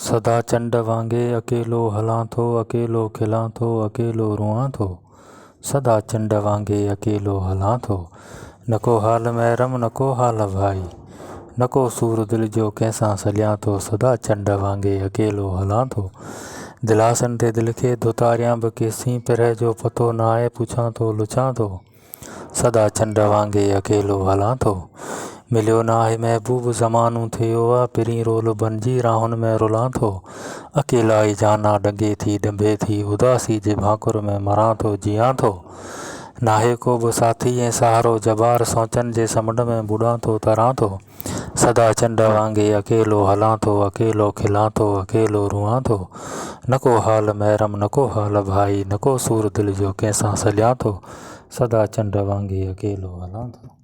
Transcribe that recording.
सदा चंड वांगे अकेलो हलां थो, अकेलो खिलां थो, अकेलो रुआं थो। सदा चंड वांगे अकेलो हलां थो, न को हाल महरम न को हाल भाई, न को सूर दिल जो कंहिंसां सलियां थो। सदा चंड वांगे अकेलो हलां थो, दिलासन ते दिल खे दुतारियां बि केसीं पिरह जो पतो न आहे, पुछां थो लुछां थो। सदा चंड वांगे अकेलो हलां थो, मिलियो न आहे महबूब ज़मानो थियो आहे, पिरीं रोल बणिजी राहुनि में रुलां थो। अकेला ई जाना डंगे थी डंबे थी, उदासी जे भाकुर में मरां थो जियां थो। नाहे को बि साथी ऐं सहारो जबार, सोचनि जे समुंड में बुॾां थो तरां थो। सदा चंड वांगे अकेलो हलां थो, अकेलो खिलां थो, अकेलो रुआं थो। न को हाल महरम न को हाल भाई, न को सूर दिल जो कंहिंसां सलियां थो। सदा चंड वांगे अकेलो हलां थो।